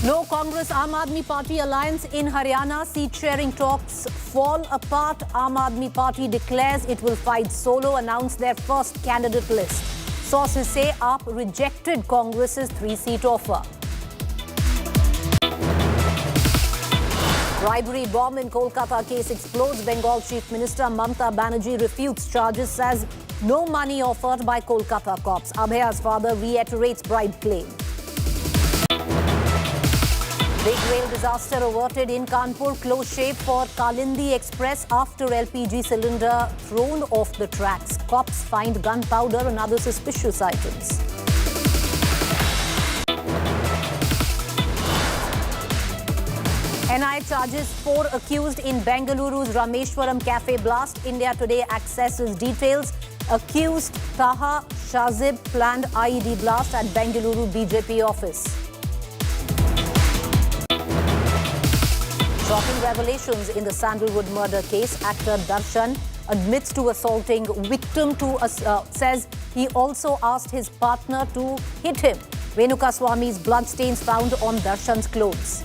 No Congress Aam Aadmi Party alliance in Haryana. Seat-sharing talks fall apart. Aam Aadmi Party declares it will fight solo, announce their first candidate list. Sources say AAP rejected Congress's 3-seat offer. Bribery bomb in Kolkata case explodes. Bengal Chief Minister Mamata Banerjee refutes charges, says no money offered by Kolkata cops. Abhaya's father reiterates bribe claim. Big rail disaster averted in Kanpur. Close shape for Kalindi Express after LPG cylinder thrown off the tracks. Cops find gunpowder and other suspicious items. NI charges 4 accused in Bengaluru's Rameshwaram cafe blast. India Today accesses details. Accused Taha Shazib planned IED blast at Bengaluru BJP office. Shocking revelations in the Sandalwood murder case. Actor Darshan admits to assaulting victim says he also asked his partner to hit him. Renuka Swami's bloodstains found on Darshan's clothes.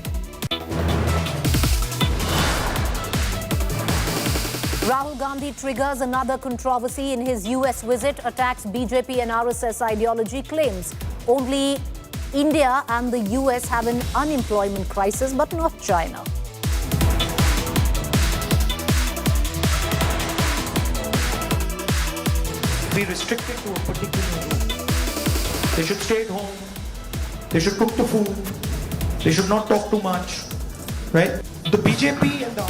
Rahul Gandhi triggers another controversy in his US visit, attacks BJP and RSS ideology, claims only India and the US have an unemployment crisis, but not China. Be restricted to a particular room. They should stay at home. They should cook the food. They should not talk too much. Right? The BJP and the...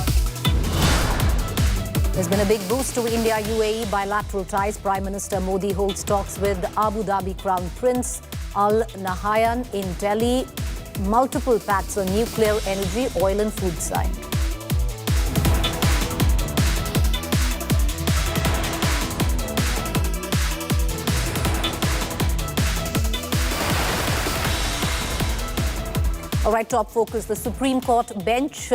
There's been a big boost to India-UAE bilateral ties. Prime Minister Modi holds talks with Abu Dhabi Crown Prince Al Nahyan in Delhi. Multiple pacts on nuclear energy, oil and food side. All right, top focus. The Supreme Court bench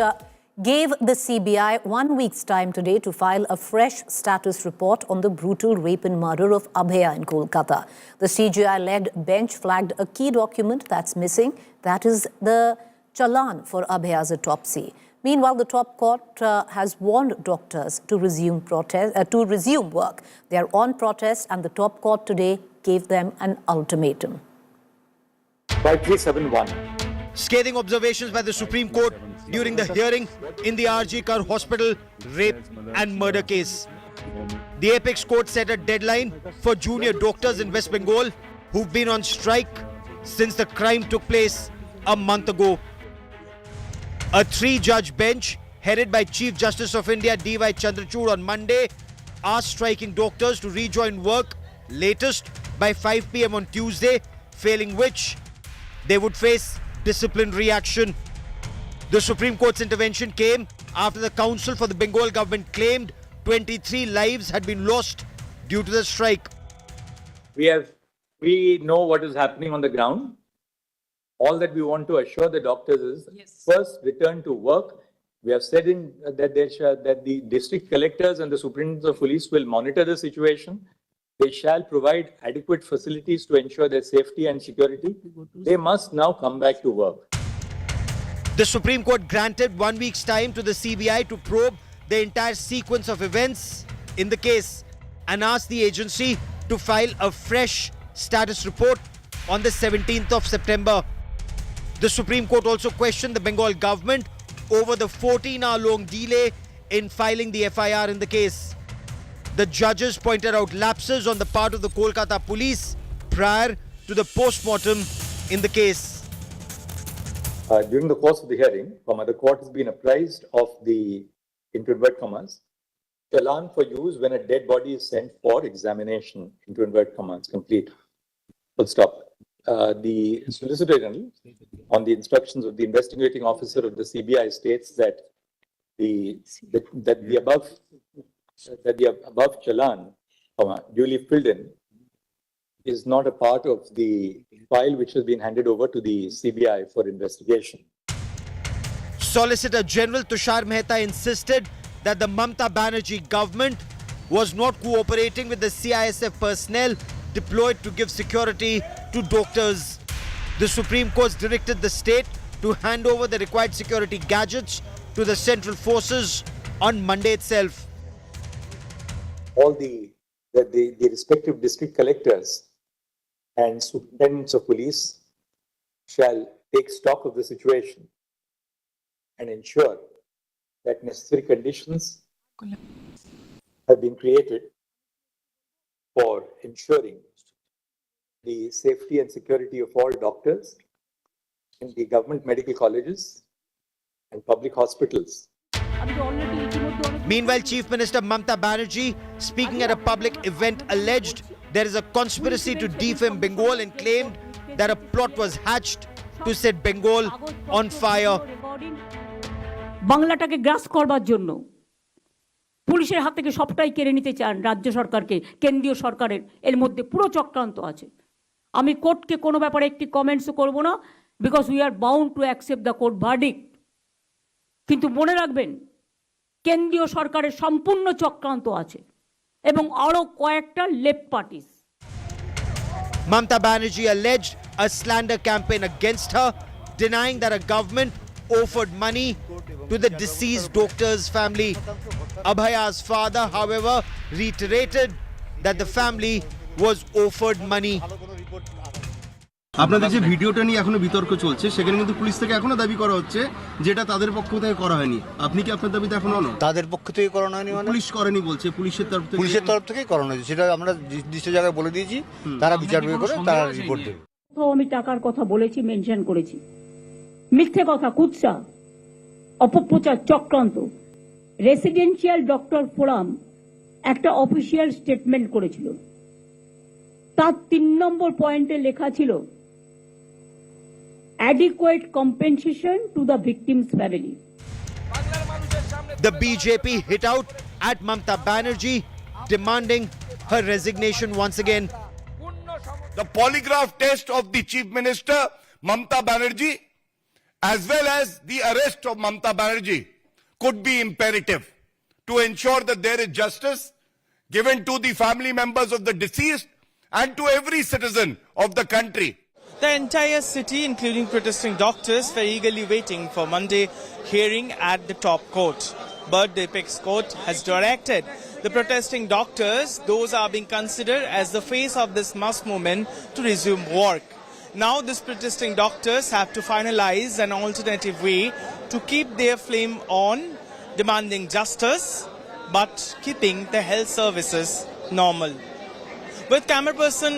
gave the CBI 1 week's time today to file a fresh status report on the brutal rape and murder of Abhaya in Kolkata. The CJI-led bench flagged a key document that's missing. That is the challan for Abhaya's autopsy. Meanwhile, the top court has warned doctors to resume work. They are on protest, and the top court today gave them an ultimatum. 5371. Scathing observations by the Supreme Court during the hearing in the RG Kar Hospital rape and murder case. The Apex Court set a deadline for junior doctors in West Bengal who've been on strike since the crime took place a month ago. A 3-judge bench headed by Chief Justice of India DY Chandrachud on Monday asked striking doctors to rejoin work latest by 5 p.m. on Tuesday, failing which they would face disciplinary action. The Supreme Court's intervention came after the Council for the Bengal government claimed 23 lives had been lost due to the strike. We know what is happening on the ground. All that we want to assure the doctors is first return to work. We have said that the district collectors and the superintendents of police will monitor the situation. They shall provide adequate facilities to ensure their safety and security. They must now come back to work. The Supreme Court granted 1 week's time to the CBI to probe the entire sequence of events in the case and asked the agency to file a fresh status report on the 17th of September. The Supreme Court also questioned the Bengal government over the 14-hour-long delay in filing the FIR in the case. The judges pointed out lapses on the part of the Kolkata police prior to the post-mortem in the case. During the course of the hearing, the court has been apprised of the, into inverted commas, challan for use when a dead body is sent for examination, into inverted commas, complete. Full stop. The Solicitor General, on the instructions of the investigating officer of the CBI, states that the above challan, duly filled in, is not a part of the file which has been handed over to the CBI for investigation. Solicitor General Tushar Mehta insisted that the Mamata Banerjee government was not cooperating with the CISF personnel deployed to give security to doctors. The Supreme Court directed the state to hand over the required security gadgets to the central forces on Monday itself. All the respective district collectors and superintendents of police shall take stock of the situation and ensure that necessary conditions have been created for ensuring the safety and security of all doctors in the government medical colleges and public hospitals. Meanwhile, Chief Minister Mamata Banerjee, speaking at a public event, alleged there is a conspiracy to defame Bengal and claimed that a plot was hatched to set Bengal on fire. বাংলাটাকে গ্রাস করবার জন্য পুলিশের হাত থেকে সবটাই কেড়ে নিতে চান রাজ্য সরকারকে, কেন্দ্রীয় সরকারের এর মধ্যে পুরো চক্রান্ত আছে। আমি কোর্টকে কোনো ব্যাপারে একটি কমেন্টসও করব না, because we are bound to accept the court verdict. কিন্তু মনে রাখবেন, কেন্দ্রীয় সরকারের সম্পূর্ণ চক্রান্ত আছে এবং আরও কয়েকটা left parties. Mamata Banerjee alleged a slander campaign against her, denying that a government offered money to the deceased doctor's family. Abhaya's father, however, reiterated that the family was offered money. আপনাদের যে ভিডিওটা নিয়ে এখনো বিতর্ক চলছে, সেখানে কিন্তু police থেকে এখনো দাবি করা হচ্ছে যেটা তাদের পক্ষ থেকে করা হয়নি। আপনি কি আপনার দাবিতে এখনো নন? তাদের পক্ষ থেকে করানো হয়নি মানে পুলিশ করেনি বলছে, পুলিশের তরফ থেকেই করানো হয়েছে। সেটা আমরা নির্দিষ্ট জায়গায় বলে দিয়েছি, তারা বিচার করে তারা রিপোর্ট দেবে। আমি টাকার কথা বলেছি, মেনশন করেছি। মিথ্যে কথা, কুৎসা, অপপ্রচার, চক্রান্ত। রেসিডেন্সিয়াল ডক্টর ফোরাম একটা অফিসিয়াল স্টেটমেন্ট করেছিল, তার 3 নম্বর পয়েন্টে লেখা ছিল adequate compensation to the victim's family. The BJP hit out at Mamata Banerjee, demanding her resignation once again. The polygraph test of the Chief Minister, Mamata Banerjee, as well as the arrest of Mamata Banerjee could be imperative to ensure that there is justice given to the family members of the deceased and to every citizen of the country. The entire city, including protesting doctors, were eagerly waiting for Monday hearing at the top court. But the apex court has directed the protesting doctors, those are being considered as the face of this mass movement, to resume work. Now these protesting doctors have to finalize an alternative way to keep their flame on, demanding justice, but keeping the health services normal. With camera person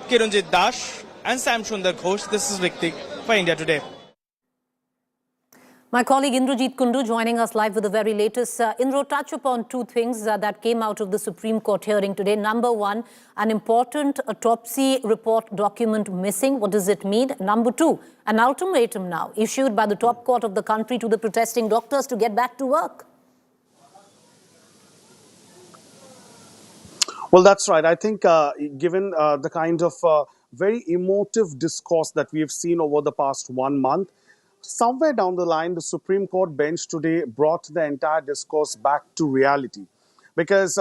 Kirunjit Dash and Sam Sundar Ghosh, this is Viktik for India Today. My colleague Indrajit Kundu joining us live with the very latest. Indro, touch upon two things that came out of the Supreme Court hearing today. Number one, an important autopsy report document missing. What does it mean? Number two, an ultimatum now issued by the top court of the country to the protesting doctors to get back to work. Well, that's right. I think given the kind of very emotive discourse that we have seen over the past 1 month, somewhere down the line, the Supreme Court bench today brought the entire discourse back to reality. Because,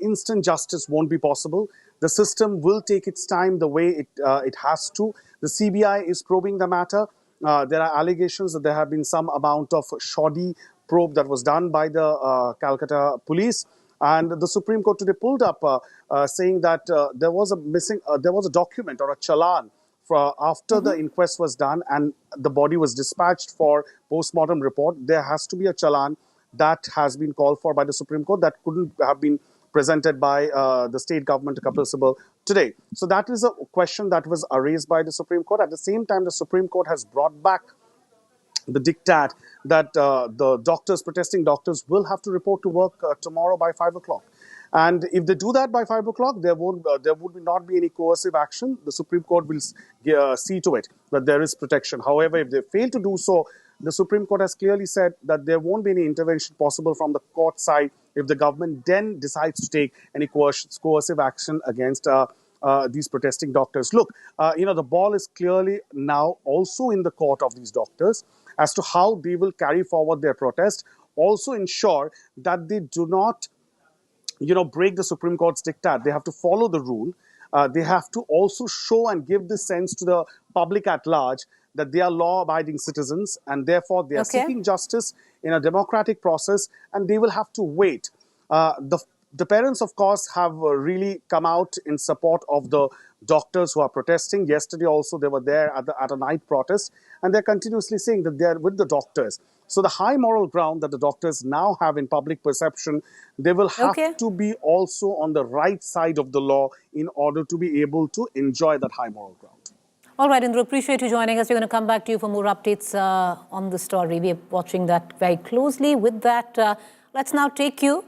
instant justice won't be possible. The system will take its time the way it has to. The CBI is probing the matter. There are allegations that there have been some amount of shoddy probe that was done by the Calcutta police. And the Supreme Court today pulled up saying that there was a document or a challan after the inquest was done and the body was dispatched for post-mortem report. There has to be a challan that has been called for by the Supreme Court that couldn't have been presented by the state government, Kapil Sibal, today. So that is a question that was raised by the Supreme Court. At the same time, the Supreme Court has brought back the diktat that the protesting doctors will have to report to work tomorrow by 5 o'clock. And if they do that by 5 o'clock, there would not be any coercive action. The Supreme Court will see to it that there is protection. However, if they fail to do so, the Supreme Court has clearly said that there won't be any intervention possible from the court side if the government then decides to take any coercive action against these protesting doctors. Look, the ball is clearly now also in the court of these doctors as to how they will carry forward their protest. Also ensure that they do not break the Supreme Court's diktat. They have to follow the rule. They have to also show and give this sense to the public at large that they are law-abiding citizens and therefore they are Okay. seeking justice in a democratic process, and they will have to wait. The parents, of course, have really come out in support of the doctors who are protesting. Yesterday also they were there at a night protest, and they're continuously saying that they're with the doctors. So the high moral ground that the doctors now have in public perception, they will have Okay. to be also on the right side of the law in order to be able to enjoy that high moral ground. All right, Indra, appreciate you joining us. We're going to come back to you for more updates on the story. We're watching that very closely. With that, let's now take you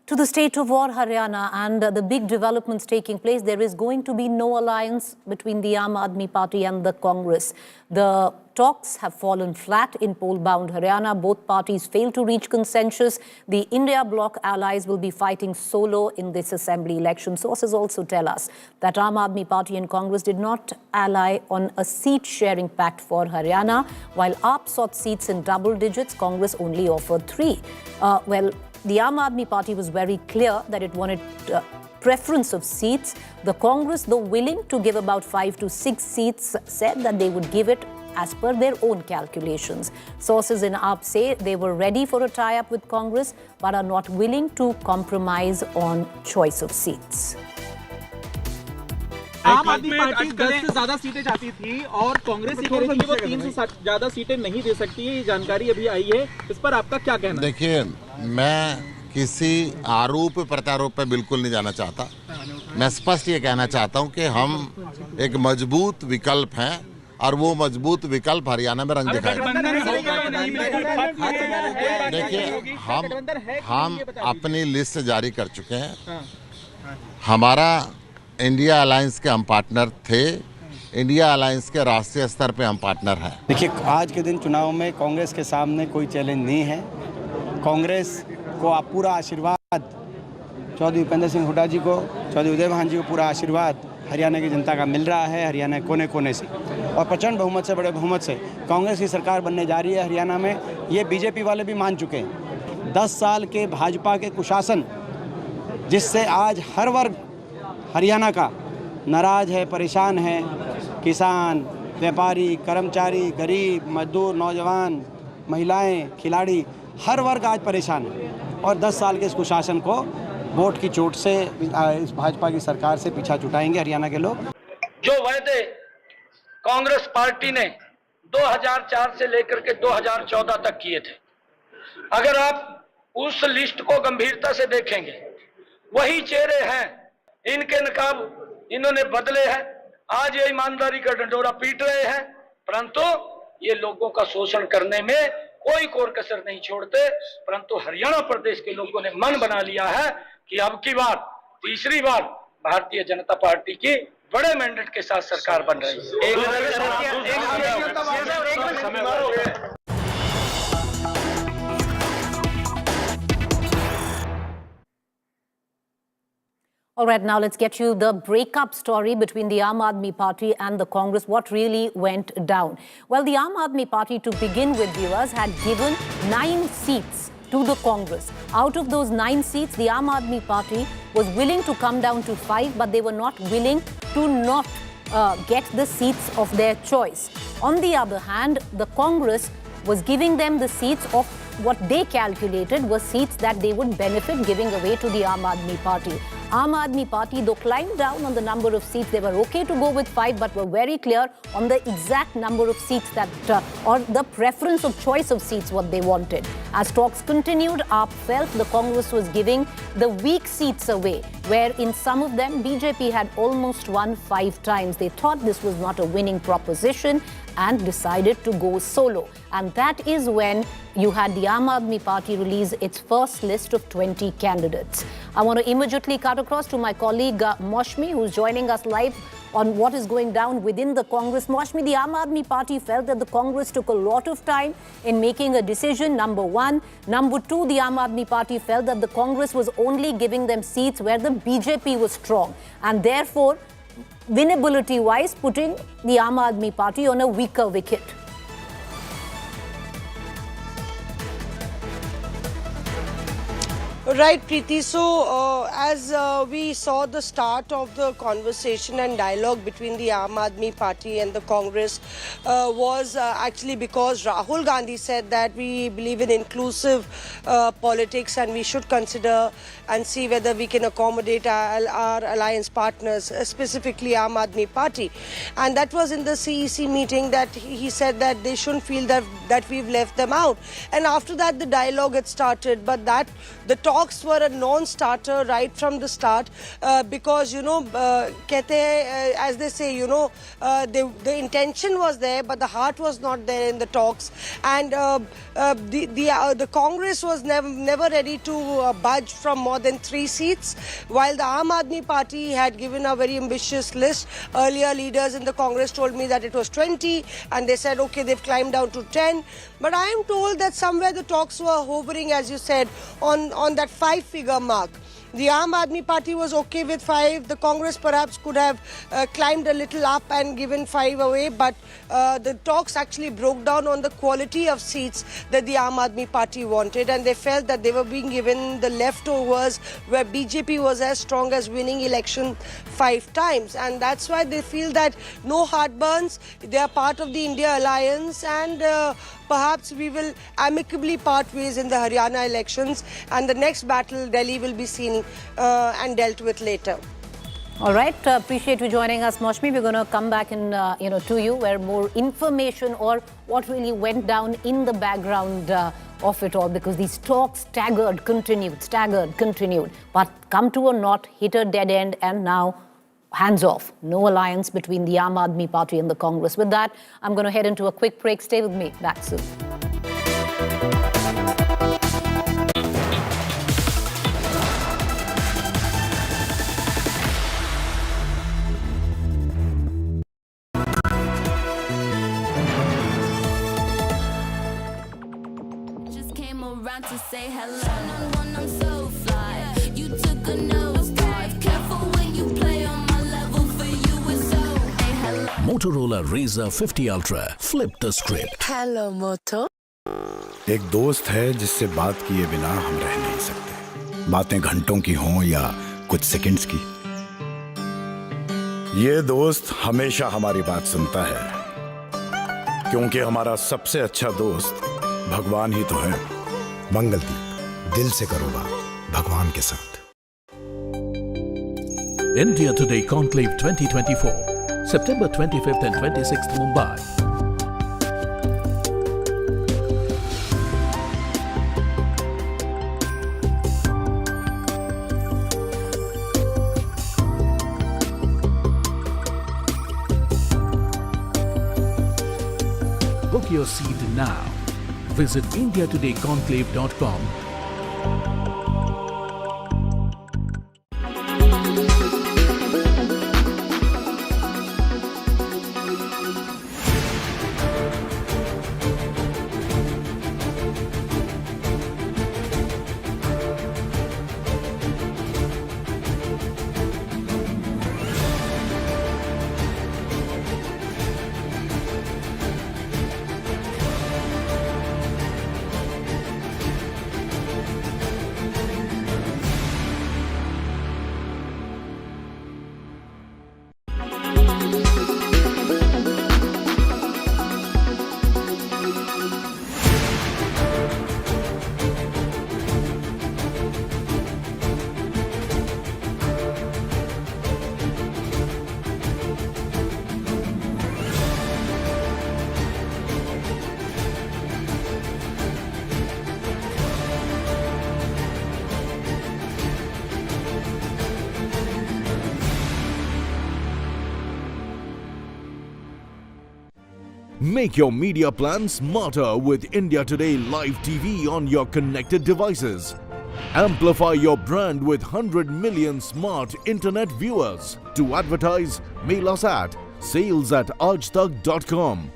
to the state of war, Haryana, and the big developments taking place. There is going to be no alliance between the Aam Aadmi Party and the Congress. The talks have fallen flat in poll-bound Haryana. Both parties failed to reach consensus. The India bloc allies will be fighting solo in this assembly election. Sources also tell us that Aam Aadmi Party and Congress did not ally on a seat-sharing pact for Haryana. While AAP sought seats in double digits, Congress only offered 3. The Aam Aadmi Party was very clear that it wanted preference of seats. The Congress, though willing to give about 5 to 6 seats, said that they would give it as per their own calculations. Sources in AAP say they were ready for a tie-up with Congress but are not willing to compromise on choice of seats. आम आदमी party 10 से ज्यादा सीटें चाहती थी और कांग्रेस ये कह रही थी कि वो 300 से ज्यादा सीटें नहीं दे सकती है। ये जानकारी अभी आई है, इस पर आपका क्या कहना है? देखिए, मैं किसी आरोप प्रत्यारोप पे बिल्कुल नहीं जाना चाहता। मैं स्पष्ट ये कहना चाहता हूँ कि हम एक मजबूत विकल्प हैं और वो मजबूत विकल्प हरियाणा में रंग दिखाएगा। देखिए, हम अपनी लिस्ट जारी कर चुके हैं। हमारा इंडिया अलायंस के हम पार्टनर थे, इंडिया अलायंस के राष्ट्रीय स्तर पे हम पार्टनर हैं। देखिए, आज के दिन चुनाव में कांग्रेस के सामने कोई चैलेंज नहीं है। कांग्रेस को आप पूरा आशीर्वाद, चौधरी उपेंद्र सिंह हुड्डा जी को, चौधरी उदय भान जी को पूरा आशीर्वाद हरियाणा की जनता का मिल रहा है। हरियाणा कोने कोने से और प्रचंड बहुमत से, बड़े बहुमत से कांग्रेस की सरकार बनने जा रही है हरियाणा में। ये बीजेपी वाले भी मान चुके हैं। 10 साल के भाजपा के कुशासन, जिससे आज हर वर्ग हरियाणा का नाराज है, परेशान है। किसान, व्यापारी, कर्मचारी, गरीब, मजदूर, नौजवान, महिलाएं, खिलाड़ी, हर वर्ग आज परेशान है। और 10 साल के इस कुशासन को वोट की चोट से इस भाजपा की सरकार से पीछा छुटाएंगे हरियाणा के लोग। जो वायदे कांग्रेस पार्टी ने 2004 से लेकर के 2014 तक किए थे, अगर आप उस लिस्ट को गंभीरता से देखेंगे, वही चेहरे हैं। इनके नकाब इन्होंने बदले हैं। आज ये ईमानदारी का डंडोरा पीट रहे हैं, परंतु ये लोगों का शोषण करने में कोई कोर कसर नहीं छोड़ते। परंतु हरियाणा प्रदेश के लोगों ने मन बना लिया है कि अब की बार, तीसरी बार भारतीय जनता पार्टी की बड़े मैंडेट के साथ सरकार बन रही है। All right, now let's get you the breakup story between the Aam Aadmi Party and the Congress. What really went down? Well, the Aam Aadmi Party, to begin with, viewers, had given 9 seats to the Congress. Out of those 9 seats, the Aam Aadmi Party was willing to come down to 5, but they were not willing to not get the seats of their choice. On the other hand, the Congress was giving them the seats of what they calculated were seats that they would benefit giving away to the Aam Aadmi Party. Aam Aadmi Party, though climbed down on the number of seats, they were okay to go with 5, but were very clear on the exact number of seats that, or the preference of choice of seats, what they wanted. As talks continued, AAP felt the Congress was giving the weak seats away, where in some of them, BJP had almost won 5 times. They thought this was not a winning proposition and decided to go solo. And that is when you had the Aam Aadmi Party release its first list of 20 candidates. I want to immediately cut across to my colleague Moshmi, who's joining us live on what is going down within the Congress. Moshmi, the Aam Aadmi Party felt that the Congress took a lot of time in making a decision, number one. Number two, the Aam Aadmi Party felt that the Congress was only giving them seats where the BJP was strong, and therefore, winnability-wise, putting the Aam Aadmi Party on a weaker wicket. Right, Preeti. So, as we saw the start of the conversation and dialogue between the Aam Aadmi Party and the Congress was actually because Rahul Gandhi said that we believe in inclusive politics and we should consider and see whether we can accommodate our alliance partners, specifically Aam Aadmi Party. And that was in the CEC meeting that he said that they shouldn't feel that we've left them out. And after that, the dialogue had started, but that the talks were a non-starter right from the start because, you know, as they say, you know, the intention was there, but the heart was not there in the talks. And the Congress was never ready to budge from more than 3 seats, while the Aam Aadmi Party had given a very ambitious list. Earlier leaders in the Congress told me that it was 20, and they said, okay, they've climbed down to 10. But I am told that somewhere the talks were hovering, as you said, on that 5-figure mark. The Aam Aadmi Party was okay with 5. The Congress perhaps could have climbed a little up and given 5 away, but the talks actually broke down on the quality of seats that the Aam Aadmi Party wanted, and they felt that they were being given the leftovers where BJP was as strong as winning election 5 times. And that's why they feel that no heartburns, they are part of the India alliance, and perhaps we will amicably part ways in the Haryana elections, and the next battle Delhi will be seen and dealt with later. All right, appreciate you joining us, Moshmi. We're going to come back in, to you where more information or what really went down in the background of it all, because these talks staggered, continued. But come to or not, hit a dead end, and now hands off. No alliance between the Aam Aadmi Party and the Congress. With that, I'm going to head into a quick break. Stay with me. Back soon. Just came around to say hello. I'm so fly. You took a nosedive. Careful when you play on my level. For you it's so. Hey, hello. Motorola Razr 50 Ultra. Flip the script. Hello, Moto. एक दोस्त है जिससे बात किए बिना हम रह नहीं सकते। बातें घंटों की हों या कुछ सेकंड्स की। ये दोस्त हमेशा हमारी बात सुनता है, क्योंकि हमारा सबसे अच्छा दोस्त भगवान ही तो है। मंगलदीप, दिल से करो बात भगवान के साथ। India Today Conclave 2024, September 25th and 26th, Mumbai. Book your seat now. Visit indiatodayconclave.com. Make your media plan smarter with India Today Live TV on your connected devices. Amplify your brand with 100 million smart internet viewers. To advertise, mail us at sales@aajtak.com.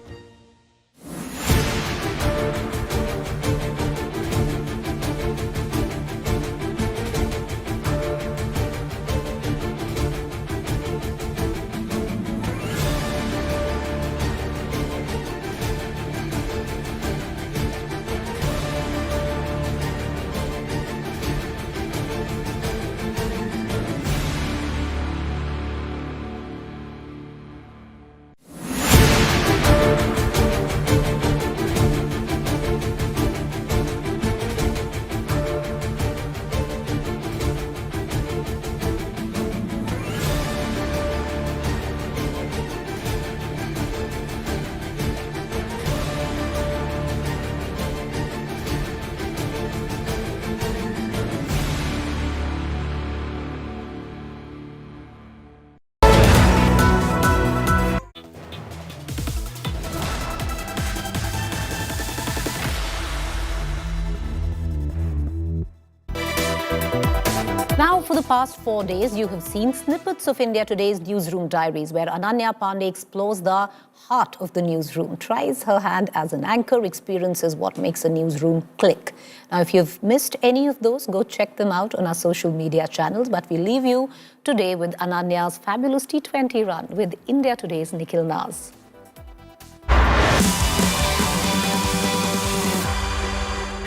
the past 4 days, you have seen snippets of India Today's Newsroom Diaries, where Ananya Pandey explores the heart of the newsroom, tries her hand as an anchor, experiences what makes a newsroom click. Now, if you've missed any of those, go check them out on our social media channels. But we leave you today with Ananya's fabulous T20 run with India Today's Nikhil Naz.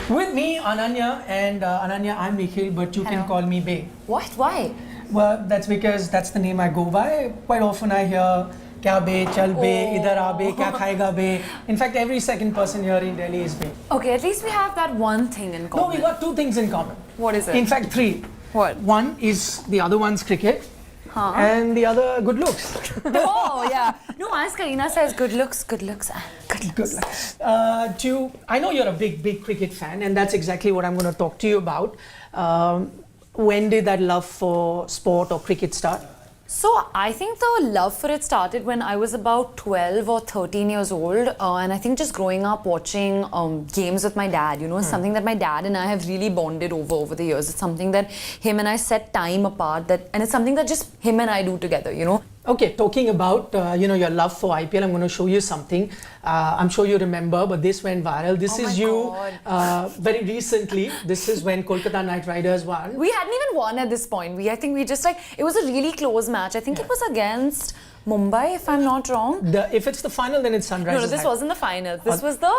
With me, Ananya, and Ananya, I'm Nikhil, but you can call me Bay. What? Why? Well, that's because that's the name I go by. Quite often I hear, Kya Bay, Chal Bay, Idhar aa Bay, Kya khayega Bay. In fact, every second person here in Delhi is Bay. Okay, at least we have that one thing in common. No, we got two things in common. What is it? In fact, three. What? One is the other one's cricket. And the other, good looks. Oh, yeah. No, as Karina says, good looks, good looks, good looks. I know you're a big cricket fan, and that's exactly what I'm going to talk to you about. When did that love for sport or cricket start? So I think the love for it started when I was about 12 or 13 years old, and I think just growing up watching games with my dad, you know, something that my dad and I have really bonded over the years. It's something that him and I set time apart, and it's something that just him and I do together, you know. Okay, talking about your love for IPL, I'm going to show you something. I'm sure you remember, but this went viral. This is you very recently. This is when Kolkata Knight Riders won. We hadn't even won at this point. I think we just it was a really close match. I think it was against Mumbai, if I'm not wrong. If it's the final, then it's Sunrisers. No, this wasn't the final. This was the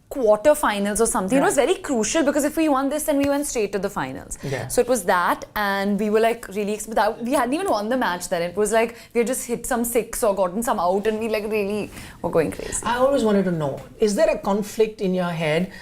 quarter-finals or something. It was very crucial because if we won this, then we went straight to the finals. Yeah. So it was that, and we were really, we hadn't even won the match then. It was like we had just hit some six or gotten some out, and we really were going crazy. I always wanted to know, is there a conflict in your head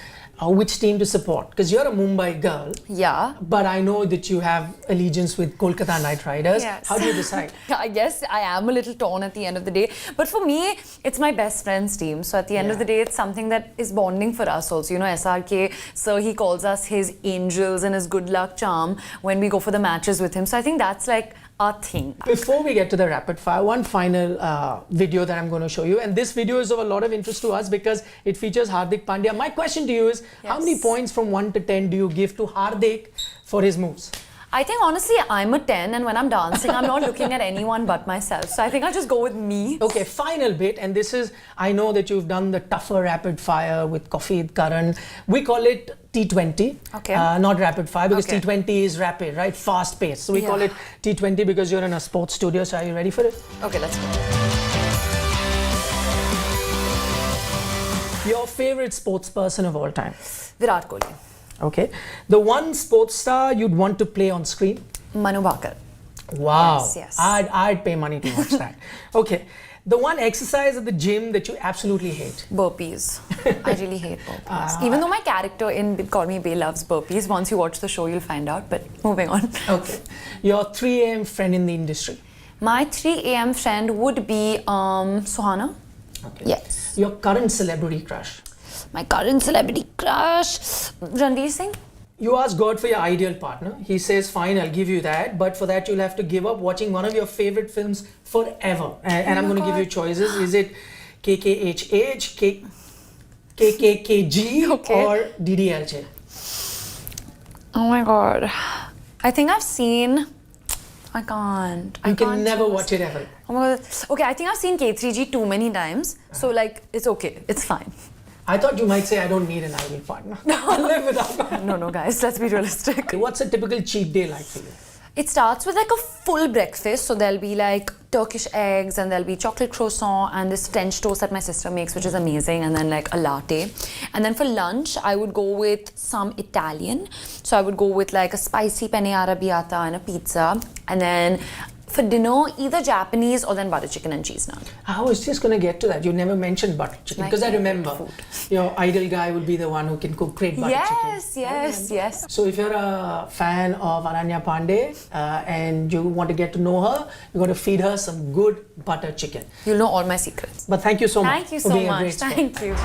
which team to support? Because you're a Mumbai girl. Yeah. But I know that you have allegiance with Kolkata Knight Riders. Yes. How do you decide? I guess I am a little torn at the end of the day. But for me, it's my best friend's team. So at the end of the day, it's something that is bonding for us also. You know, SRK, so he calls us his angels and his good luck charm when we go for the matches with him. So I think that's like our thing. Before we get to the rapid fire, one final video that I'm going to show you, and this video is of a lot of interest to us because it features Hardik Pandya. My question to you is, how many points from 1 to 10 do you give to Hardik for his moves? I think honestly, I'm a 10, and when I'm dancing, I'm not looking at anyone but myself. So I think I'll just go with me. Okay, final bit, and this is, I know that you've done the tougher rapid fire with Kafid Karan. We call it T20, not rapid fire, because T20 is rapid, right? Fast pace. So we call it T20 because you're in a sports studio. So are you ready for it? Okay, let's go. Your favorite sports person of all time? Virat Kohli. Okay. The one sports star you'd want to play on screen? Manu Bhaker. Wow. Yes, yes. I'd pay money to watch that. Okay. The one exercise at the gym that you absolutely hate? Burpees. I really hate burpees. Even though my character in Call Me Bay loves burpees, once you watch the show, you'll find out. But moving on. Okay. Your 3 a.m. friend in the industry? My 3 a.m. friend would be Suhana. Okay. Yes. Your current celebrity crush? My current celebrity crush, Ranveer Singh. You ask God for your ideal partner. He says, fine, I'll give you that. But for that, you'll have to give up watching one of your favorite films forever. And I'm going to give you choices. Is it KKHH, KKKG, or DDLJ? Oh my God. I think I've seen... I can't. You can never watch it ever. Oh my God. Okay, I think I've seen K3G too many times. So like, it's okay. It's fine. I thought you might say, I don't need an ideal partner. I'll live without. No, guys, let's be realistic. What's a typical cheat day like for you? It starts with like a full breakfast. So there'll be like Turkish eggs, and there'll be chocolate croissant and this French toast that my sister makes, which is amazing, and then like a latte. And then for lunch, I would go with some Italian. So I would go with like a spicy penne arrabbiata and a pizza. And then for dinner, either Japanese or then butter chicken and cheese naan. I was just going to get to that. You never mentioned butter chicken, because I remember your ideal guy would be the one who can cook great butter chicken. Yes. So if you're a fan of Ananya Pandey and you want to get to know her, you're going to feed her some good butter chicken. You'll know all my secrets. But thank you so much. Thank you so much. Thank you.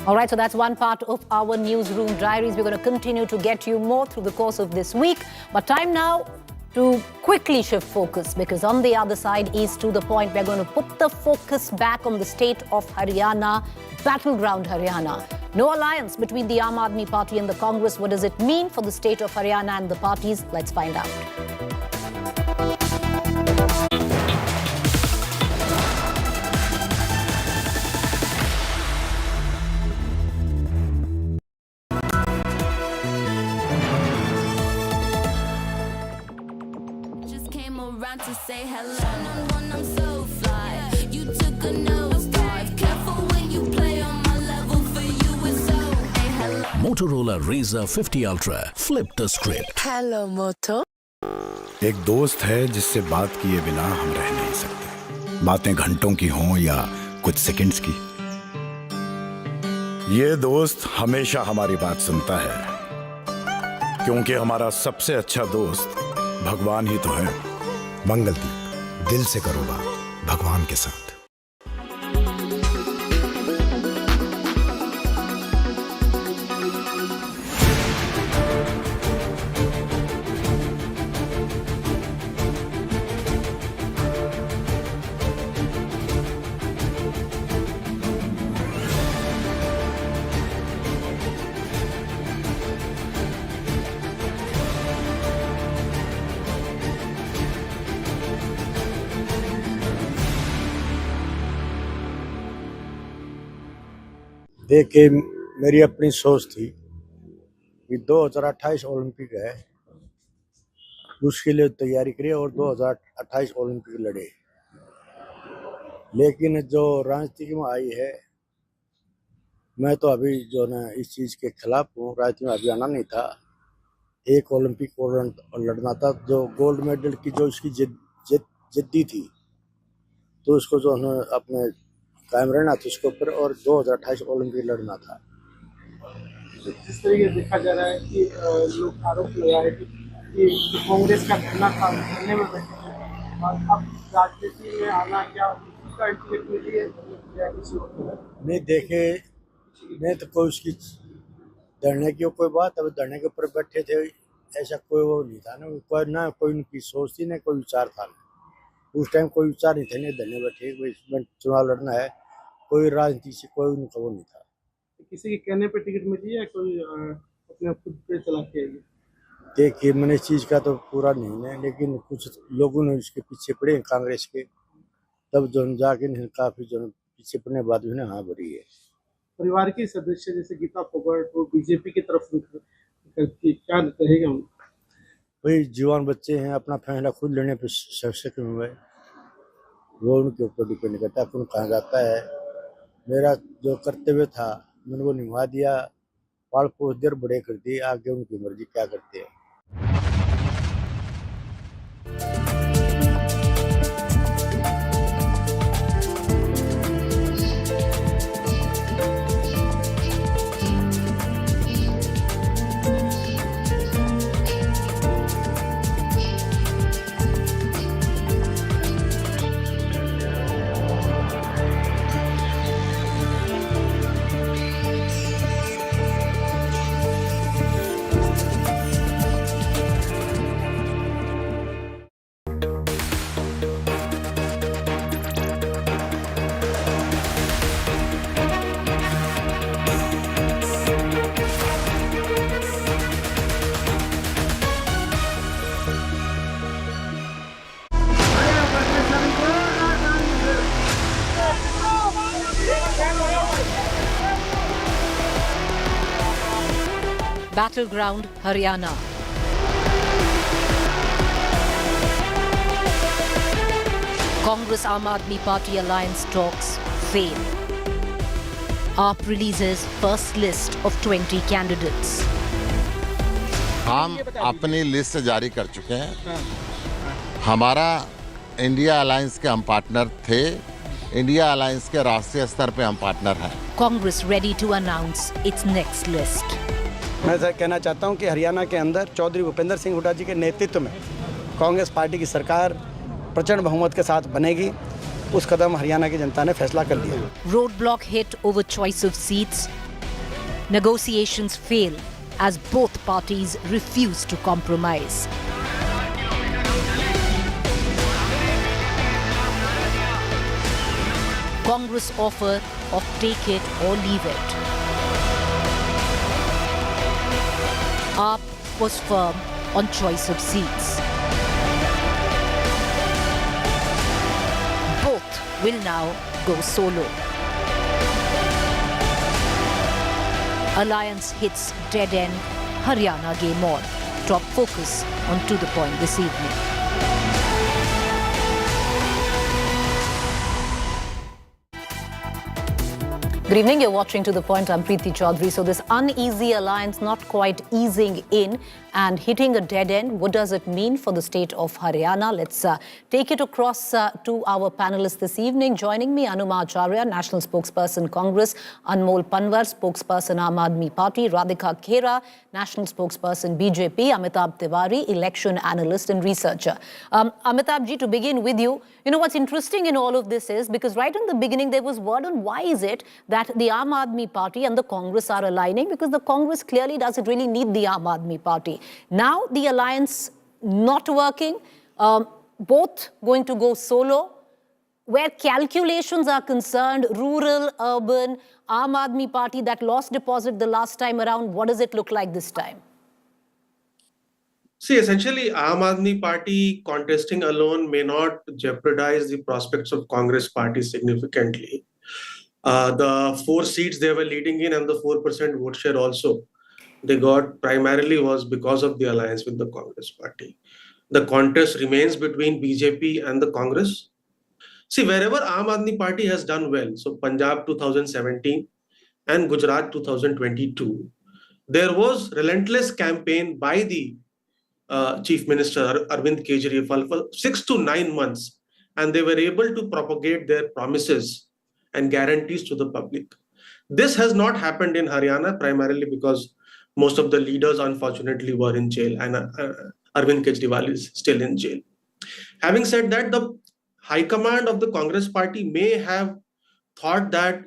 All right, so that's one part of our newsroom diaries. We're going to continue to get you more through the course of this week. But time now to quickly shift focus, because on the other side is to the point we're going to put the focus back on the state of Haryana, battleground Haryana. No alliance between the Aam Aadmi Party and the Congress. What does it mean for the state of Haryana and the parties? Let's find out. Just came around to say hello. One, I'm so fly. You took a nosedive. Careful when you play on my level. For you, it's so. Hey, hello. Motorola Razr 50 Ultra. Flip the script. Hello, Moto. एक दोस्त है जिससे बात किए बिना हम रह नहीं सकते, बातें घंटों की हों या कुछ सेकंड्स की। ये दोस्त हमेशा हमारी बात सुनता है, क्योंकि हमारा सबसे अच्छा दोस्त भगवान ही तो है। मंगलदीप, दिल से करो बात भगवान के साथ। देखिए, मेरी अपनी सोच थी कि 2028 ओलंपिक है, उसके लिए तैयारी करिए और 2028 ओलंपिक लड़े। लेकिन जो राजनीति में आई है, मैं तो अभी जो ना इस चीज़ के खिलाफ हूँ। राजनीति में अभी आना नहीं था, एक ओलंपिक और लड़ना था। जो गोल्ड मेडल की जो इसकी जिद्दी थी, तो उसको जो है अपने कायम रहना था उसके ऊपर, और 2028 ओलंपिक लड़ना था। जिस तरीके से देखा जा रहा है कि लोग आरोप लगा है कि कांग्रेस का धरना था धरने में बैठे हैं, और अब राजनीति में आना क्या उसका नहीं देखे, नहीं तो कोई उसकी धरने की कोई बात, अब धरने के ऊपर बैठे थे, ऐसा कोई वो नहीं था ना कोई उनकी सोच थी, ना कोई विचार था। उस टाइम कोई विचार नहीं थे, नहीं धरने बैठे इसमें चुनाव लड़ना है, कोई राजनीति से कोई उनका वो नहीं था। किसी के कहने पे टिकट मिली है, कोई अपने खुद पे चला के? देखिए, मैंने इस चीज़ का तो पूरा नहीं है, लेकिन कुछ लोगों ने इसके पीछे पड़े हैं कांग्रेस के, तब जो जाके काफ़ी जो पीछे पड़ने बाद भी हाँ भरी है। परिवार के सदस्य जैसे गीता फोगाट वो बीजेपी की तरफ क्या रहेगा? भाई जवान बच्चे हैं, अपना फैसला खुद लेने पर सक्षम हुए, वो उनके ऊपर डिपेंड करता है कौन कहाँ जाता है। मेरा जो कर्तव्य था मैंने वो निभा दिया, पाल पोस देर बड़े कर दिए, आगे उनकी मर्जी क्या करते हैं। Battleground, Haryana. Congress Aam Aadmi Party alliance talks fail. AAP releases first list of 20 candidates. हम अपनी लिस्ट जारी कर चुके हैं। हमारा इंडिया अलायंस के हम पार्टनर थे, इंडिया अलायंस के राष्ट्रीय स्तर पे हम पार्टनर हैं। Congress ready to announce its next list. मैं सर कहना चाहता हूं कि हरियाणा के अंदर चौधरी भूपेंद्र सिंह हुड्डा जी के नेतृत्व में कांग्रेस पार्टी की सरकार प्रचंड बहुमत के साथ बनेगी। उस कदम हरियाणा की जनता ने फैसला कर लिया। Roadblock hit over choice of seats. Negotiations fail as both parties refuse to compromise. Congress offer of take it or leave it. AAP was firm on choice of seats. Both will now go solo. Alliance hits dead end, Haryana game on. Top focus on To The Point this evening. Good evening, you're watching To The Point. I'm Preeti Choudhry. So this uneasy alliance not quite easing in and hitting a dead end. What does it mean for the state of Haryana? Let's take it across to our panelists this evening. Joining me, Anuma Acharya, National Spokesperson Congress, Anmol Panwar, Spokesperson Aam Aadmi Party, Radhika Khera, National Spokesperson BJP, Amitabh Tiwari, Election Analyst and Researcher. Amitabh ji, to begin with you, what's interesting in all of this is, because right in the beginning there was word on why is it that the Aam Aadmi Party and the Congress are aligning, because the Congress clearly doesn't really need the Aam Aadmi Party. Now the alliance not working, both going to go solo. Where calculations are concerned, rural, urban, Aam Aadmi Party that lost deposit the last time around, what does it look like this time? See, essentially, Aam Aadmi Party contesting alone may not jeopardize the prospects of Congress Party significantly. The 4 seats they were leading in and the 4% vote share also they got primarily was because of the alliance with the Congress Party. The contest remains between BJP and the Congress. See, wherever Aam Aadmi Party has done well, so Punjab 2017 and Gujarat 2022, there was relentless campaign by the Chief Minister Arvind Kejriwal for 6 to 9 months, and they were able to propagate their promises and guarantees to the public. This has not happened in Haryana, primarily because most of the leaders, unfortunately, were in jail, and Arvind Kejriwal is still in jail. Having said that, the High Command of the Congress Party may have thought that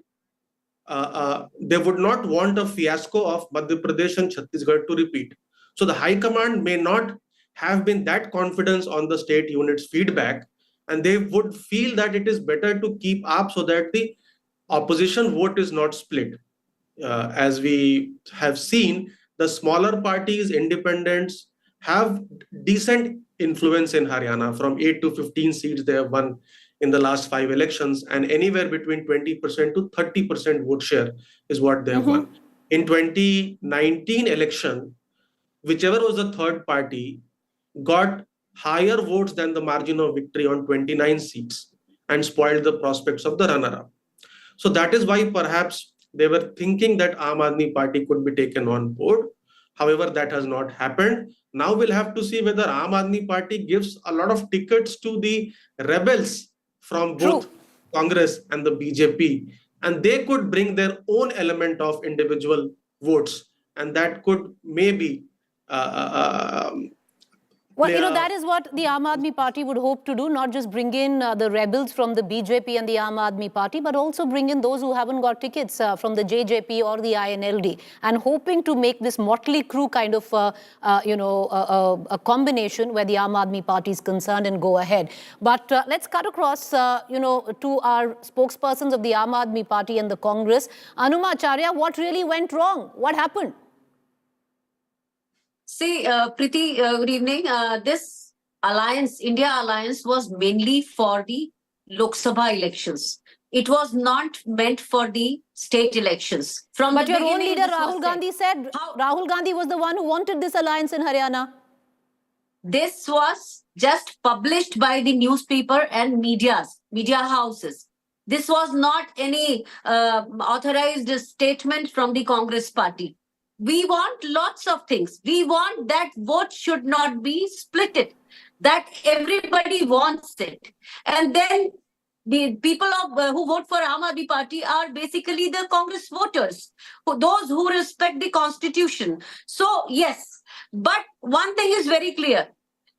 they would not want a fiasco of Madhya Pradesh and Chhattisgarh to repeat. So the High Command may not have been that confident on the state unit's feedback, and they would feel that it is better to keep up so that the opposition vote is not split. As we have seen, the smaller parties, independents, have decent influence in Haryana. From 8 to 15 seats they have won in the last 5 elections, and anywhere between 20% to 30% vote share is what they have won. In 2019 election, whichever was the third party got higher votes than the margin of victory on 29 seats and spoiled the prospects of the runner-up. So that is why perhaps they were thinking that Aam Aadmi Party could be taken on board. However, that has not happened. Now we'll have to see whether Aam Aadmi Party gives a lot of tickets to the rebels from both Congress and the BJP, and they could bring their own element of individual votes, and that could maybe Well, that is what the Aam Aadmi Party would hope to do, not just bring in the rebels from the BJP and the Aam Aadmi Party, but also bring in those who haven't got tickets from the JJP or the INLD, and hoping to make this motley crew kind of, a combination where the Aam Aadmi Party is concerned and go ahead. But let's cut across, to our spokespersons of the Aam Aadmi Party and the Congress. Anuma Acharya, what really went wrong? What happened? See, Preeti, good evening. This alliance, India alliance, was mainly for the Lok Sabha elections. It was not meant for the state elections. But your own leader Rahul Gandhi said Rahul Gandhi was the one who wanted this alliance in Haryana. This was just published by the newspaper and media houses. This was not any authorized statement from the Congress party. We want lots of things. We want that vote should not be splitted, that everybody wants it. And then the people who vote for Aam Aadmi Party are basically the Congress voters, those who respect the constitution. So, yes, but one thing is very clear,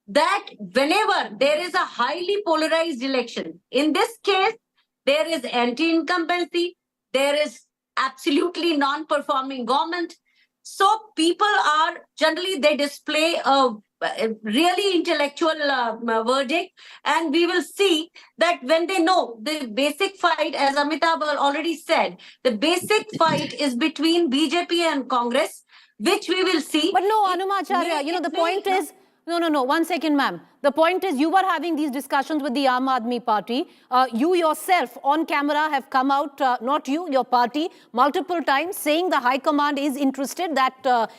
that whenever there is a highly polarized election, in this case, there is anti-incumbency, there is absolutely non-performing government. So people are, generally they display a really intellectual verdict, and we will see that when they know the basic fight, as Amitabh already said, the basic fight is between BJP and Congress. which we will see. But no, Anumacharya, you know, the point is, no, 1 second, ma'am. The point is, you were having these discussions with the Aam Aadmi Party. You yourself, on camera, have come out, not you, your party, multiple times, saying the High Command is interested that,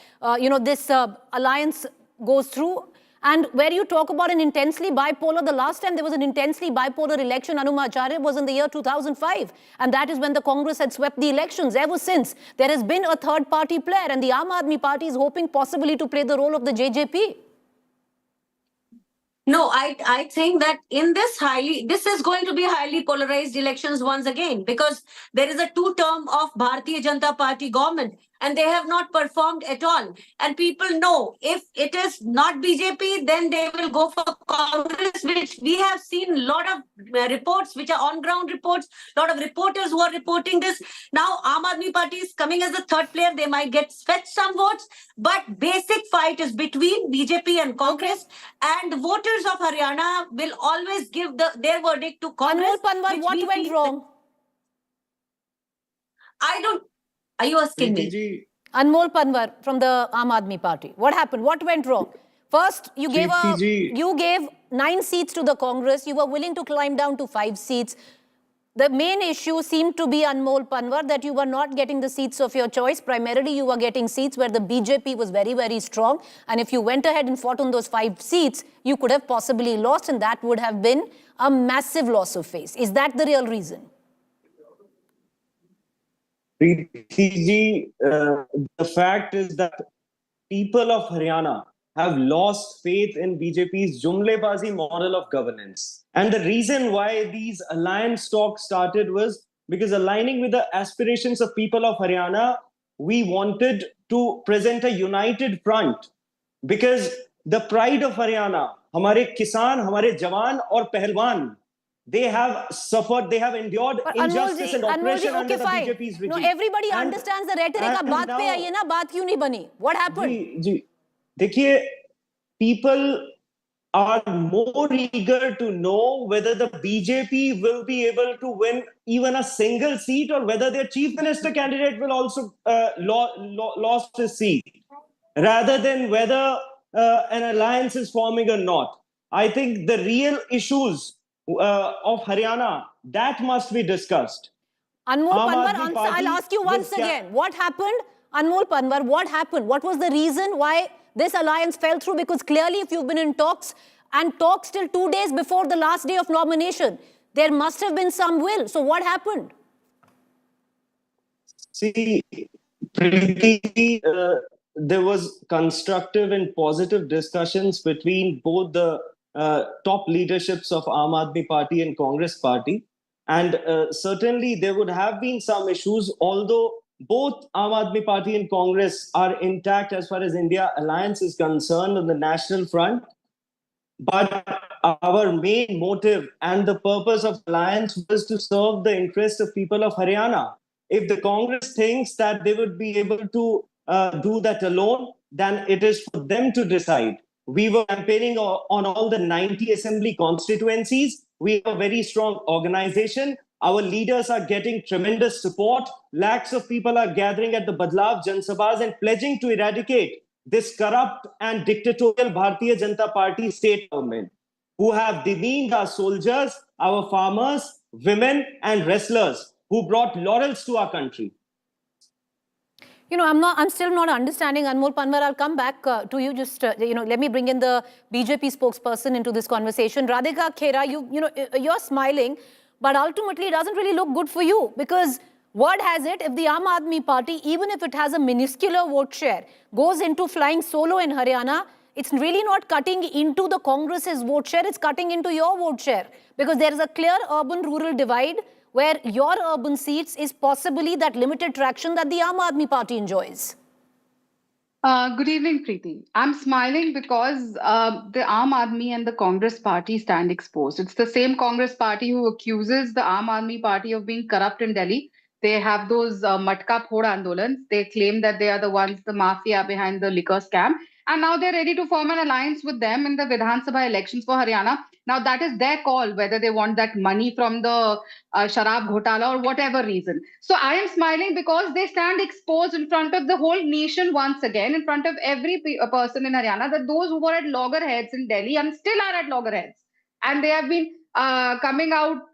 you know, this alliance goes through. And where you talk about an intensely bipolar, the last time there was an intensely bipolar election, Anumacharya, was in the year 2005. And that is when the Congress had swept the elections. Ever since, there has been a third party player, and the Aam Aadmi Party is hoping possibly to play the role of the JJP. No, I think that in this is going to be highly polarized elections once again, because there is a 2-term of Bharatiya Janata Party government and they have not performed at all. And people know if it is not BJP, then they will go for Congress, which we have seen a lot of reports, which are on-ground reports, a lot of reporters who are reporting this. Now, Aam Aadmi Party is coming as a third player. They might fetch some votes, but basic fight is between BJP and Congress, and voters of Haryana will always give their verdict to Congress. Anmol Panwar, what went wrong? Are you asking me? Anmol Panwar from the Aam Aadmi Party. What happened? What went wrong? First, you gave 9 seats to the Congress. You were willing to climb down to 5 seats. The main issue seemed to be, Anmol Panwar, that you were not getting the seats of your choice. Primarily, you were getting seats where the BJP was very, very strong. And if you went ahead and fought on those 5 seats, you could have possibly lost, and that would have been a massive loss of face. Is that the real reason? Preeti, the fact is that people of Haryana have lost faith in BJP's Jumlebazi model of governance. And the reason why these alliance talks started was because, aligning with the aspirations of people of Haryana, we wanted to present a united front. Because the pride of Haryana, hamare kisan, hamare jawan aur pehlwan, they have suffered, they have endured injustice and oppression under the BJP's regime. No, everybody understands the rhetoric. Ab baat pe aaye na, baat kyun nahi bani? What happened? Dekhiye, people are more eager to know whether the BJP will be able to win even a single seat, or whether their chief minister candidate will also lost his seat, rather than whether an alliance is forming or not. I think the real issues of Haryana, that must be discussed. Anmol Panwar, I'll ask you once again. What happened? Anmol Panwar, what happened? What was the reason why this alliance fell through? Because clearly, if you've been in talks, and talks till 2 days before the last day of nomination, there must have been some will. So what happened? See, Preeti, there was constructive and positive discussions between both the top leaderships of Aam Aadmi Party and Congress Party. And certainly there would have been some issues, although both Aam Aadmi Party and Congress are intact as far as India alliance is concerned on the national front. But our main motive and the purpose of alliance was to serve the interest of people of Haryana. If the Congress thinks that they would be able to do that alone, then it is for them to decide. We were campaigning on all the 90 assembly constituencies. We have a very strong organization. Our leaders are getting tremendous support. Lakhs of people are gathering at the Badlav Jansabhas and pledging to eradicate this corrupt and dictatorial Bharatiya Janata Party state government, who have demeaned our soldiers, our farmers, women and wrestlers who brought laurels to our country. You know, I'm still not understanding, Anmol Panwar. I'll come back to you. Just, let me bring in the BJP spokesperson into this conversation. Radhika Khera, you're smiling, but ultimately it doesn't really look good for you, because word has it, if the Aam Aadmi Party, even if it has a minuscule vote share, goes into flying solo in Haryana, it's really not cutting into the Congress's vote share, it's cutting into your vote share. Because there is a clear urban-rural divide where your urban seats is possibly that limited traction that the Aam Aadmi Party enjoys. Good evening, Preeti. I'm smiling because the Aam Aadmi and the Congress Party stand exposed. It's the same Congress Party who accuses the Aam Aadmi Party of being corrupt in Delhi. They have those Matka Phod Andolans. They claim that they are the ones, the mafia behind the liquor scam. and now they're ready to form an alliance with them in the Vidhan Sabha elections for Haryana. Now that is their call, whether they want that money from the Sharab Ghotala or whatever reason. So I am smiling because they stand exposed in front of the whole nation once again, in front of every person in Haryana, that those who were at loggerheads in Delhi and still are at loggerheads. And they have been coming out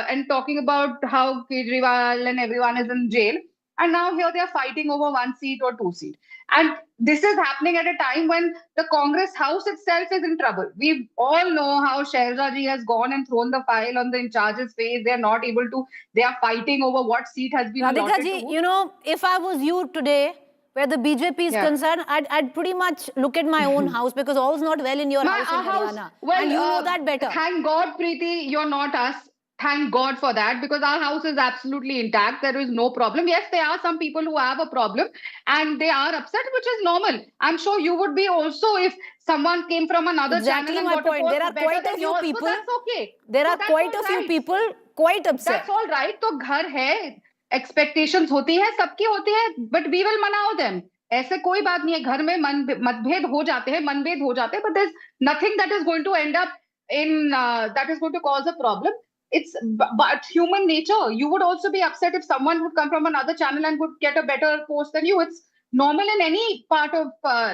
and talking about how Kejriwal and everyone is in jail. And now here they are fighting over 1 seat or 2 seat. And this is happening at a time when the Congress House itself is in trouble. We all know how Shailja ji has gone and thrown the file on the in charge's face. They are not able to, they are fighting over what seat has been Radhika allotted ji, to. you know, if I was you today, where the BJP is concerned, I'd pretty much look at my own house, because all's not well in your house in Haryana. Well, and you know that better. Thank God, Preeti, you're not us. Thank God for that, because our house is absolutely intact. There is no problem. Yes, there are some people who have a problem and they are upset, which is normal. I'm sure you would be also if someone came from another Exactly channel my and got point. a post There are better quite a than few yours, people. so that's okay. There So are that's quite all a few right. people quite upset. That's all right. तो घर है, expectations होती है, सबकी होती है, but we will manav them. ऐसे कोई बात नहीं है, घर में मतभेद हो जाते हैं, मनभेद हो जाते हैं, but there's nothing that is going to end up in that is going to cause a problem. It's but human nature. You would also be upset if someone would come from another channel and would get a better post than you. It's normal in any part of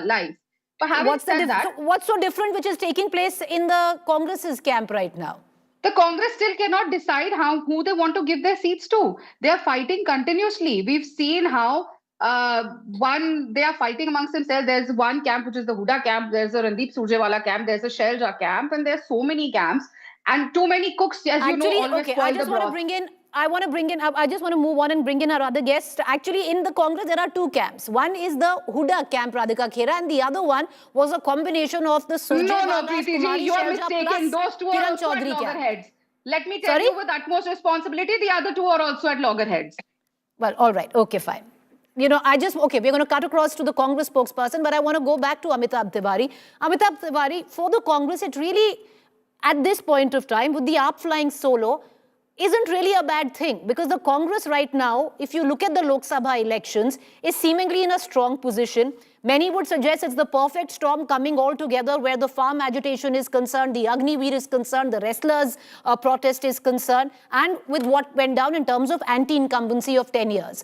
life. But having said that, what's so different which is taking place in the Congress's camp right now? The Congress still cannot decide who they want to give their seats to. They are fighting continuously. We've seen how they are fighting amongst themselves. There's one camp, which is the Huda camp. There's a Randeep Surjewala camp. There's a Shailja camp. And there's so many camps. And too many cooks, as you know, always spoil I the just want to broth. bring in, I just want to move on and bring in our other guests. Actually, in the Congress, there are two camps. One is the Huda camp, Radhika Khera, and the other one was a combination of the No, Preeti ji, you are mistaken. Those two are also at loggerheads. Let me tell you with utmost responsibility, the other two are also at loggerheads. Well, all right. Okay, fine. You know, we're going to cut across to the Congress spokesperson, but I want to go back to Amitabh Tiwari. Amitabh Tiwari, for the Congress, it really, at this point of time, with the AAP flying solo, isn't really a bad thing, because the Congress right now, if you look at the Lok Sabha elections, is seemingly in a strong position. Many would suggest it's the perfect storm coming all together, where the farm agitation is concerned, the Agniveer is concerned, the wrestlers' protest is concerned, and with what went down in terms of anti-incumbency of 10 years.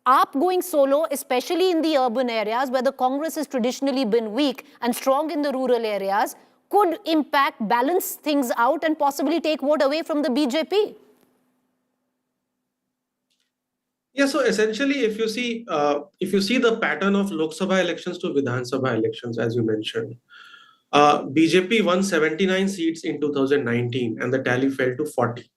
AAP going solo, especially in the urban areas where the Congress has traditionally been weak and strong in the rural areas, could impact, balance things out, and possibly take vote away from the BJP. Yeah, so essentially, if you see the pattern of Lok Sabha elections to Vidhan Sabha elections, as you mentioned, BJP won 79 seats in 2019, and the tally fell to 40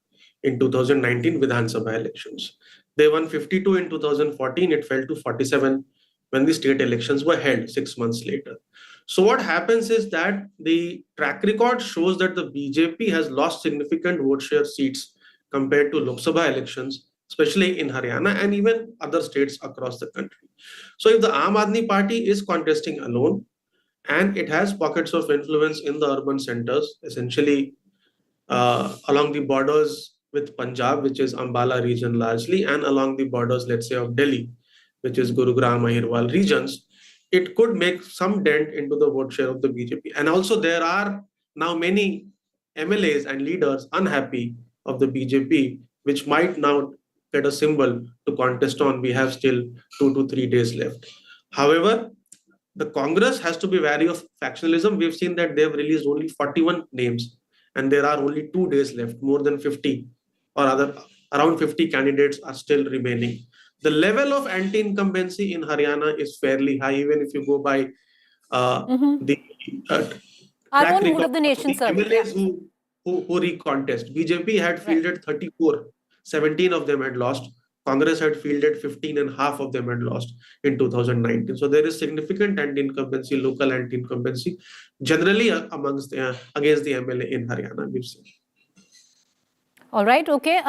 in 2019 Vidhan Sabha elections. They won 52 in 2014. It fell to 47 when the state elections were held 6 months later. So what happens is that the track record shows that the BJP has lost significant vote share seats compared to Lok Sabha elections, especially in Haryana and even other states across the country. So if the Aam Aadmi Party is contesting alone, and it has pockets of influence in the urban centers, essentially along the borders with Punjab, which is Ambala region largely, and along the borders, let's say, of Delhi, which is Gurugram, Ahirwal regions, it could make some dent into the vote share of the BJP. And also there are now many MLAs and leaders unhappy of the BJP, which might now get a symbol to contest on. We have still 2 to 3 days left. However, the Congress has to be wary of factionalism. We've seen that they've released only 41 names, and there are only 2 days left. More than 50 or around 50 candidates are still remaining. The level of anti-incumbency in Haryana is fairly high, even if you go by the Our own mood of the nation survey. MLAs who recontest. BJP had fielded 34, 17 of them had lost. Congress had fielded 15 and half of them had lost in 2019. So there is significant anti-incumbency, local anti-incumbency, generally against the MLA in Haryana, we've seen. All right, okay.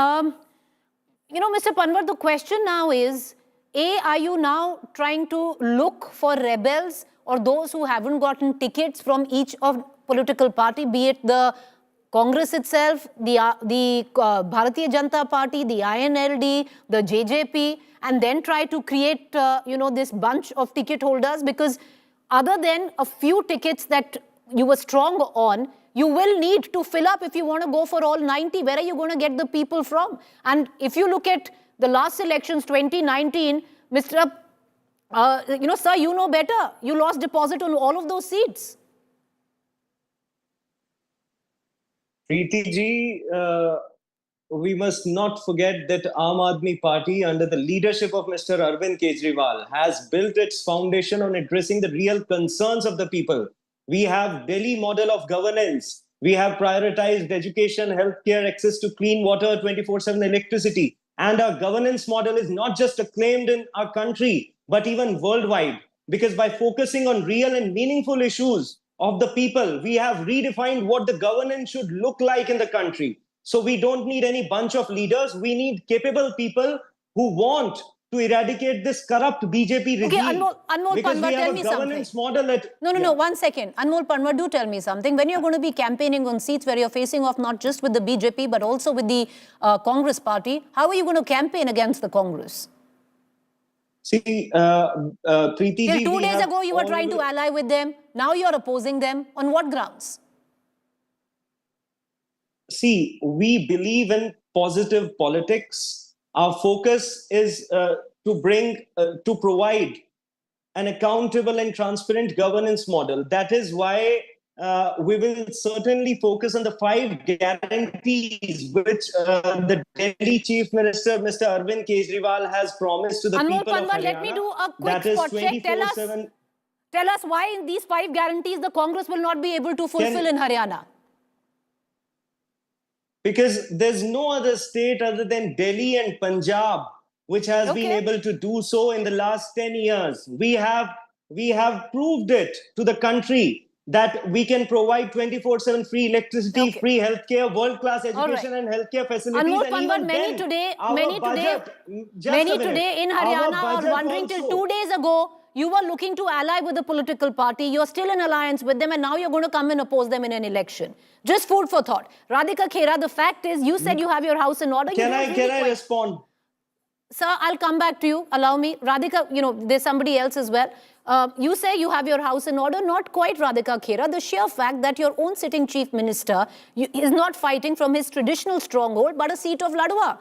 You know, Mr. Panwar, the question now is, are you now trying to look for rebels or those who haven't gotten tickets from each of political party, be it the Congress itself, the Bharatiya Janata Party, the INLD, the JJP, and then try to create, this bunch of ticket holders? Because other than a few tickets that you were strong on, you will need to fill up if you want to go for all 90. Where are you going to get the people from? And if you look at the last elections, 2019, Mr. Sir, you know better. You lost deposit on all of those seats. Preeti ji, we must not forget that Aam Aadmi Party, under the leadership of Mr. Arvind Kejriwal, has built its foundation on addressing the real concerns of the people. We have Delhi model of governance. We have prioritized education, healthcare, access to clean water, 24/7 electricity. And our governance model is not just acclaimed in our country, but even worldwide. Because by focusing on real and meaningful issues of the people, we have redefined what the governance should look like in the country. So we don't need any bunch of leaders. We need capable people who want to eradicate this corrupt BJP regime. Okay, Anmol because Panwar, we tell have me a governance something. model at... No, 1 second. Anmol Panwar, do tell me something. When you're going to be campaigning on seats where you're facing off not just with the BJP, but also with the Congress party, how are you going to campaign against the Congress? See, Preeti Till ji, 2 days ago, you were trying to ally with them. Now you're opposing them. On what grounds? See, we believe in positive politics. Our focus is to provide an accountable and transparent governance model. That is why we will certainly focus on the 5 guarantees which the Delhi Chief Minister, Mr. Arvind Kejriwal, has promised to the Anmol people of Panwar, Haryana. let me do a quick That is spot check. 24/7. Tell us why in these 5 guarantees the Congress will not be able to fulfill in Haryana. Because there's no other state other than Delhi and Punjab which has been able to do so in the last 10 years. We have proved it to the country that we can provide 24/7 free electricity, free healthcare, world-class education and healthcare facilities. Anmol And Panwar, even many then, today in Our Haryana are budget wondering till also- 2 days ago, you were looking to ally with a political party. You're still in alliance with them and now you're going to come and oppose them in an election. Just food for thought. Radhika Khera, the fact is, you said you have your house in order. Can I respond? Sir, I'll come back to you. Allow me. Radhika, there's somebody else as well. You say you have your house in order. Not quite, Radhika Khera. The sheer fact that your own sitting chief minister is not fighting from his traditional stronghold, but a seat of Ladwa.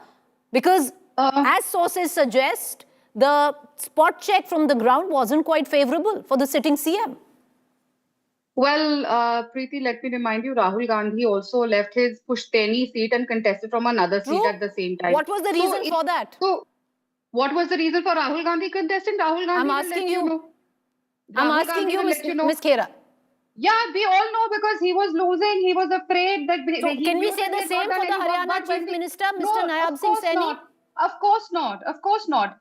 Because as sources suggest, the spot check from the ground wasn't quite favorable for the sitting CM. Well, Preeti, let me remind you, Rahul Gandhi also left his Pushteni seat and contested from another seat at the same time. What was the reason for that? So, what was the reason for Rahul Gandhi contesting? Rahul Gandhi I'm will asking let you. know. I'm Rahul asking Gandhi you, will let know. Ms. Khera. Yeah, we all know because he was losing. He was afraid that... So can we say the same for the Haryana Chief Minister, Mr. Nayab Singh Saini? Of course not. Of course not.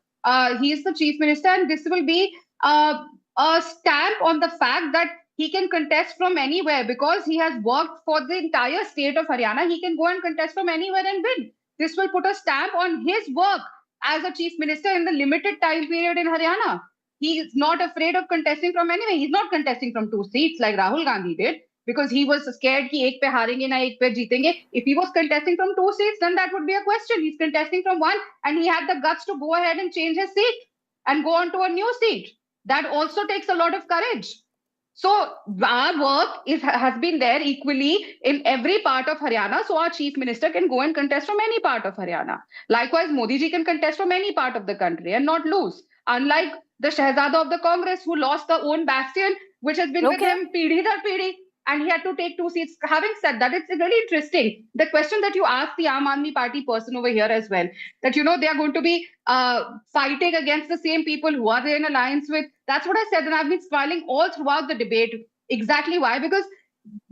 He is the Chief Minister and this will be a stamp on the fact that he can contest from anywhere because he has worked for the entire state of Haryana. He can go and contest from anywhere and win. This will put a stamp on his work as a Chief Minister in the limited time period in Haryana. He is not afraid of contesting from anywhere. He's not contesting from 2 seats like Rahul Gandhi did because he was scared ki ek pe harenge na ek pe jeetenge. If he was contesting from 2 seats, then that would be a question. He's contesting from 1 and he had the guts to go ahead and change his seat and go on to a new seat. That also takes a lot of courage. So our work has been there equally in every part of Haryana. So our Chief Minister can go and contest from any part of Haryana. Likewise, Modi ji can contest from any part of the country and not lose. Unlike the Shehzada of the Congress who lost the own bastion, which has been with him Peedhi dar Peedhi, and he had to take 2 seats. Having said that, it's really interesting. The question that you asked the Aam Aadmi Party person over here as well, that, they are going to be fighting against the same people who are they in alliance with. That's what I said, and I've been smiling all throughout the debate. Exactly why? Because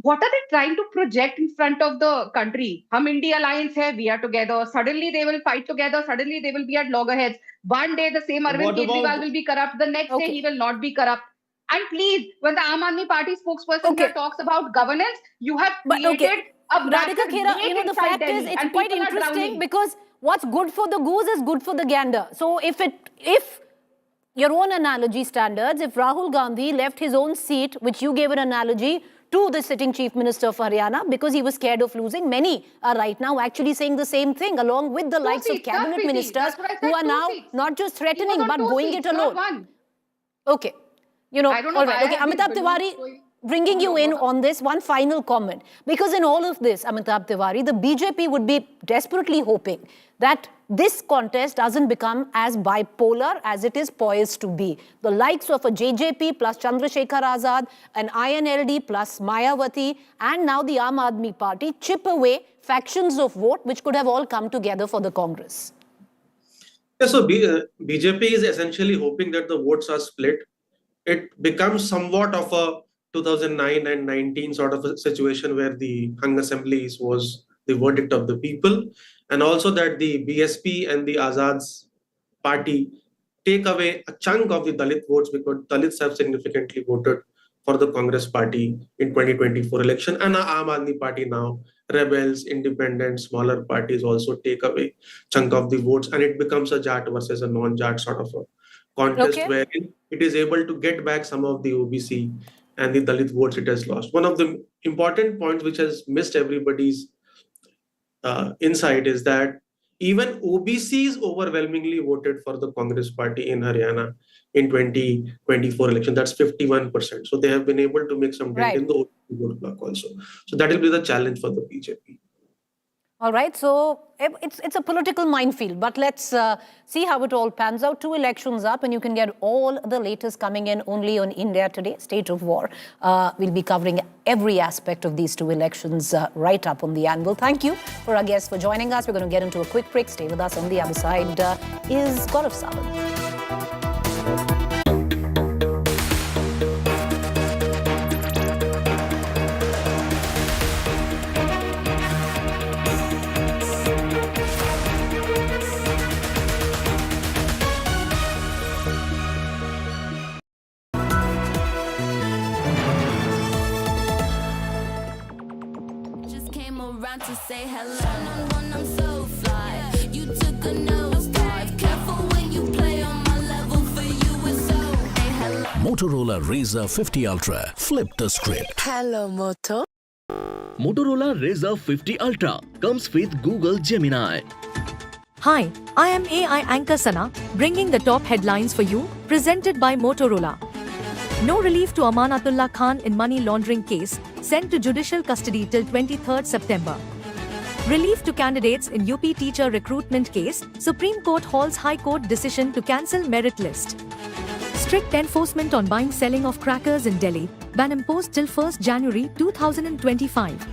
what are they trying to project in front of the country? Hum India alliance hai, we are together. Suddenly they will fight together. Suddenly they will be at loggerheads. One day the same Arvind Kejriwal will be corrupt. The next day he will not be corrupt. And please, when the Aam Aadmi Party spokesperson here talks about governance, you have created a Radhika Khera, the fact is, it's quite interesting because what's good for the goose is good for the gander. So if your own analogy standards, if Rahul Gandhi left his own seat, which you gave an analogy, to the sitting Chief Minister of Haryana because he was scared of losing, many are right now actually saying the same thing, along with the likes of cabinet ministers who are now not just threatening but going it alone. Okay. You know, I don't know all right. why Okay, have these Amitabh balloons Tiwari, going- bringing you in on this, one final comment. Because in all of this, Amitabh Tiwari, the BJP would be desperately hoping that this contest doesn't become as bipolar as it is poised to be. The likes of a JJP plus Chandrasekhar Azad, an INLD plus Mayawati, and now the Aam Aadmi Party chip away factions of vote which could have all come together for the Congress. Yeah, so BJP is essentially hoping that the votes are split. It becomes somewhat of a 2009 and 19 sort of a situation where the hung assemblies was the verdict of the people, and also that the BSP and the Azad's party take away a chunk of the Dalit votes because Dalits have significantly voted for the Congress party in 2024 election, and Aam Aadmi Party now, rebels, independents, smaller parties also take away chunk of the votes, and it becomes a Jat versus a non-Jat sort of a contest wherein it is able to get back some of the OBC and the Dalit votes it has lost. One of the important points which has missed everybody's insight is that even OBCs overwhelmingly voted for the Congress party in Haryana in 2024 election. That's 51%. So they have been able to make some dent in the OBC vote block also. So that will be the challenge for the BJP. All right, so it's a political minefield, but let's see how it all pans out. 2 elections up, and you can get all the latest coming in only on India Today, State of War. We'll be covering every aspect of these 2 elections right up on the anvil. Thank you for our guests for joining us. We're going to get into a quick break. Stay with us. On the other side is Gaurav Sawant. To say hello, I'm so fly. You took a nosedive. Careful when you play on my level. For you it's so. Hey, hello. Motorola Razr 50 Ultra. Flip the script. Hello, Moto. Motorola Razr 50 Ultra comes with Google Gemini. Hi, I am AI anchor Sana, bringing the top headlines for you, presented by Motorola. No relief to Amanatullah Khan in money laundering case, sent to judicial custody till 23rd September. Relief to candidates in UP teacher recruitment case, Supreme Court halts High Court decision to cancel merit list. Strict enforcement on buying selling of crackers in Delhi, ban imposed till 1st January 2025.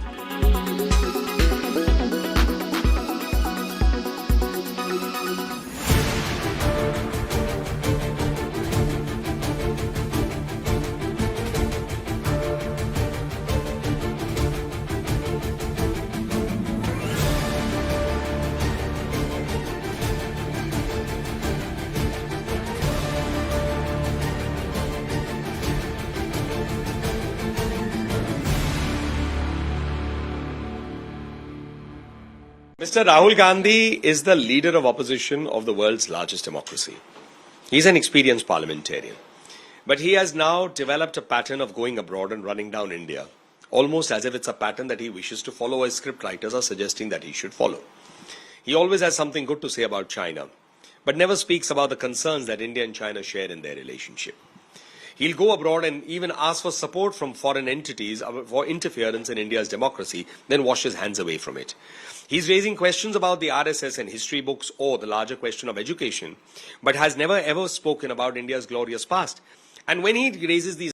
Mr. Rahul Gandhi is the leader of opposition of the world's largest democracy. He's an experienced parliamentarian. But he has now developed a pattern of going abroad and running down India, almost as if it's a pattern that he wishes to follow, as script writers are suggesting that he should follow. He always has something good to say about China, but never speaks about the concerns that India and China share in their relationship. He'll go abroad and even ask for support from foreign entities for interference in India's democracy, then wash his hands away from it. He's raising questions about the RSS and history books or the larger question of education, but has never ever spoken about India's glorious past. And when he raises these